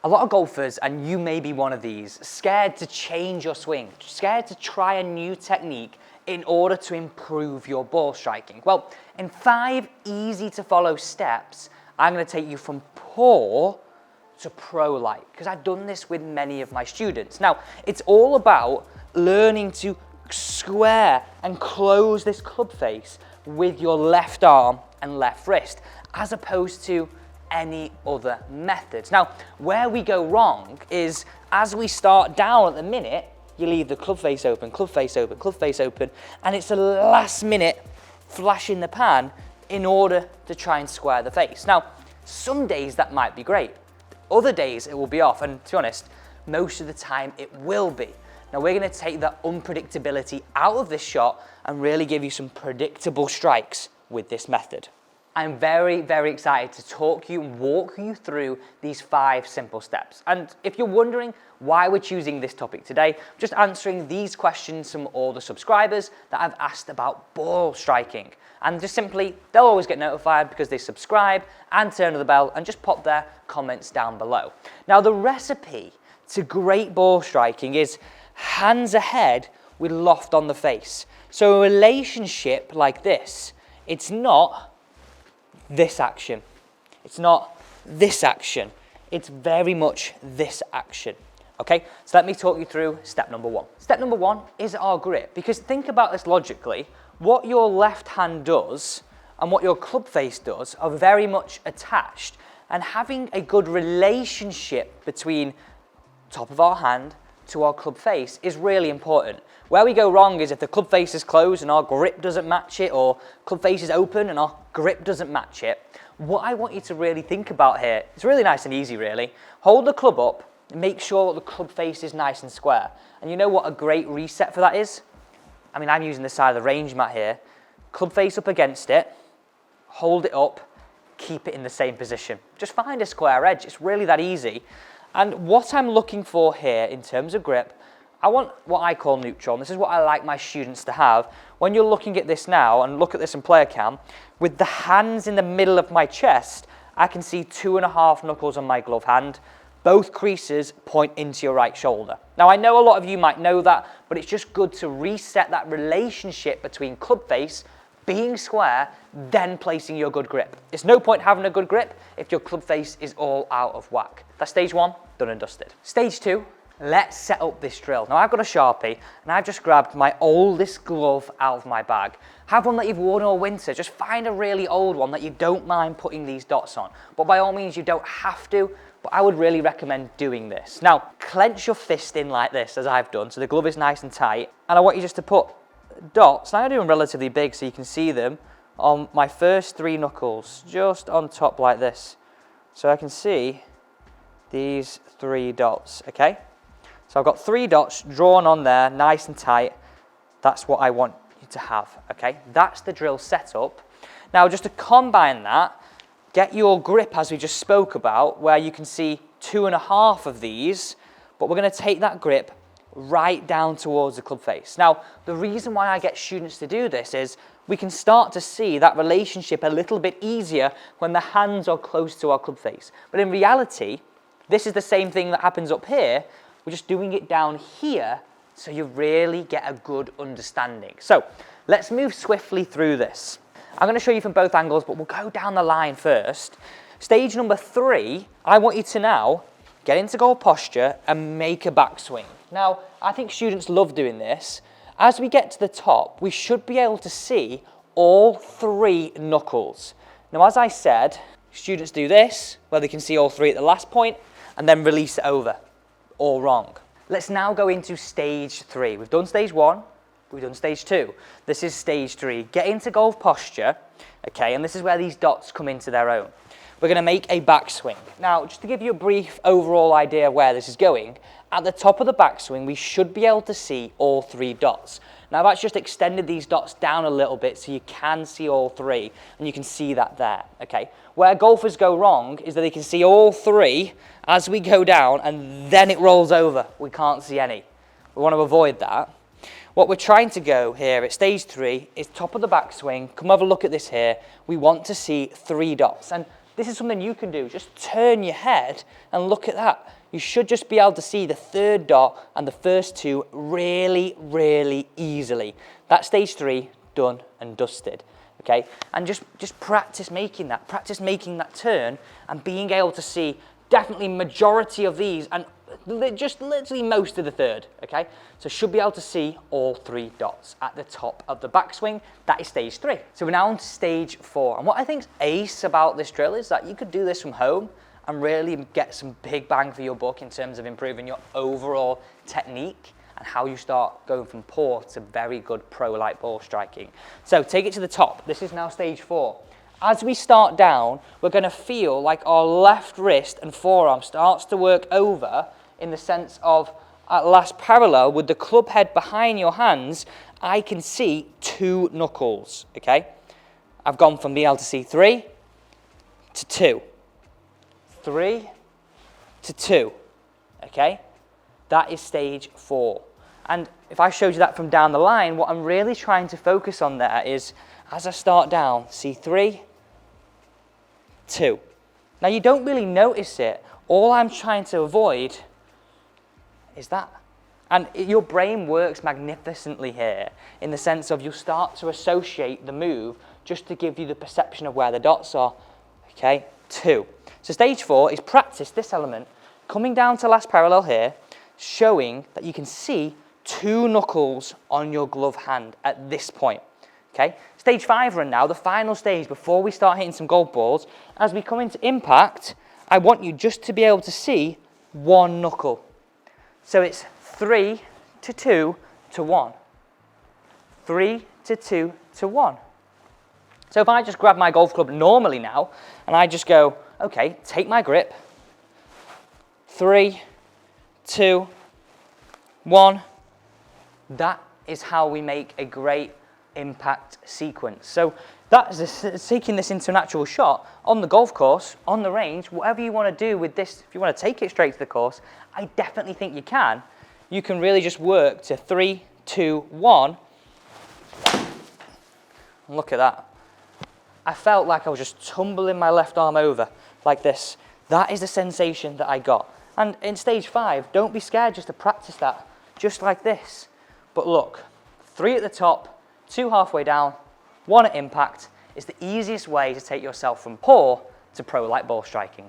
A lot of golfers, and you may be one of these, scared to change your swing, scared to try a new technique in order to improve your ball striking. Well, in 5 easy to follow steps, I'm going to take you from poor to pro-like, because I've done this with many of my students. Now, it's all about learning to square and close this club face with your left arm and left wrist, as opposed to any other methods. Now, where we go wrong is as we start down at the minute, you leave the club face open, club face open, club face open, and it's a last minute flash in the pan in order to try and square the face. Now, some days that might be great. Other days it will be off, and to be honest, most of the time it will be. Now we're going to take the unpredictability out of this shot and really give you some predictable strikes with this method. I'm very, very excited to talk you and walk you through these 5 simple steps. And if you're wondering why we're choosing this topic today, I'm just answering these questions from all the subscribers that I've asked about ball striking. And just simply, they'll always get notified because they subscribe and turn on the bell and just pop their comments down below. Now, the recipe to great ball striking is hands ahead with loft on the face. So a relationship like this, it's not this action. It's not this action. It's very much this action. Okay, so let me talk you through step number 1. Step number 1 is our grip, because think about this logically. What your left hand does and what your club face does are very much attached, and having a good relationship between top of our hand to our club face is really important. Where we go wrong is if the club face is closed and our grip doesn't match it, or club face is open and our grip doesn't match it. What I want you to really think about here, it's really nice and easy really. Hold the club up and make sure that the club face is nice and square. And you know what a great reset for that is? I mean, I'm using the side of the range mat here. Club face up against it, hold it up, keep it in the same position. Just find a square edge, it's really that easy. And what I'm looking for here in terms of grip, I want what I call neutral, and this is what I like my students to have. When you're looking at this now, and look at this in player cam, with the hands in the middle of my chest, I can see 2.5 knuckles on my glove hand. Both creases point into your right shoulder. Now, I know a lot of you might know that, but it's just good to reset that relationship between club face, being square, then placing your good grip. It's no point having a good grip if your club face is all out of whack. That's stage 1, done and dusted. Stage 2, let's set up this drill. Now, I've got a Sharpie, and I've just grabbed my oldest glove out of my bag. Have one that you've worn all winter. Just find a really old one that you don't mind putting these dots on. But by all means, you don't have to, but I would really recommend doing this. Now, clench your fist in like this, as I've done, so the glove is nice and tight. And I want you just to put dots, and I'm doing relatively big so you can see them, on my first 3 knuckles, just on top like this. So I can see these 3 dots, okay? So I've got 3 dots drawn on there, nice and tight. That's what I want you to have, okay? That's the drill setup. Now, just to combine that, get your grip as we just spoke about, where you can see 2.5 of these, but we're going to take that grip right down towards the club face. Now, the reason why I get students to do this is we can start to see that relationship a little bit easier when the hands are close to our club face. But in reality, this is the same thing that happens up here. We're just doing it down here so you really get a good understanding. So let's move swiftly through this. I'm going to show you from both angles, but we'll go down the line first. Stage number 3, I want you to now get into goal posture and make a backswing. Now, I think students love doing this. As we get to the top, we should be able to see all 3 knuckles. Now, as I said, students do this, where they can see all 3 at the last point, and then release it over. All wrong. Let's now go into stage 3. We've done stage 1, we've done stage 2. This is stage 3. Get into golf posture, okay, and this is where these dots come into their own. We're going to make a backswing. Now, just to give you a brief overall idea of where this is going, at the top of the backswing, we should be able to see all 3 dots. Now, I've just extended these dots down a little bit so you can see all 3, and you can see that there, okay? Where golfers go wrong is that they can see all 3 as we go down, and then it rolls over. We can't see any. We want to avoid that. What we're trying to go here at stage 3 is top of the backswing. Come have a look at this here. We want to see 3 dots. And this is something you can do. Just turn your head and look at that. You should just be able to see the third dot and the first two really, really easily. That's stage 3, done and dusted. Okay, and just practice making that turn and being able to see definitely majority of these and just literally most of the third, okay? So should be able to see all 3 dots at the top of the backswing. That is stage 3. So we're now on stage 4. And what I think's ace about this drill is that you could do this from home and really get some big bang for your buck in terms of improving your overall technique and how you start going from poor to very good pro-like ball striking. So take it to the top. This is now stage 4. As we start down, we're going to feel like our left wrist and forearm starts to work over in the sense of at last parallel with the club head behind your hands, I can see 2 knuckles, okay? I've gone from being able to see 3 to 2. 3 to 2, okay? That is stage 4. And if I showed you that from down the line, what I'm really trying to focus on there is, as I start down, see 3, 2. Now you don't really notice it. All I'm trying to avoid is that. And your brain works magnificently here in the sense of you'll start to associate the move just to give you the perception of where the dots are. Okay, 2. So stage 4 is practice this element, coming down to last parallel here, showing that you can see 2 knuckles on your glove hand at this point. Okay, stage 5 run now, the final stage before we start hitting some golf balls. As we come into impact, I want you just to be able to see 1 knuckle. So it's 3 to 2 to 1. 3 to 2 to 1. So if I just grab my golf club normally now, and I just go, okay, take my grip, 3, 2, 1, that is how we make a great impact sequence. So that is taking this into an actual shot on the golf course, on the range, whatever you want to do with this. If you want to take it straight to the course, I definitely think you can. You can really just work to 3, 2, 1. And look at that. I felt like I was just tumbling my left arm over like this. That is the sensation that I got. And in stage 5, don't be scared just to practice that, just like this. But look, 3 at the top, 2 halfway down, 1 at impact is the easiest way to take yourself from poor to pro-like ball striking.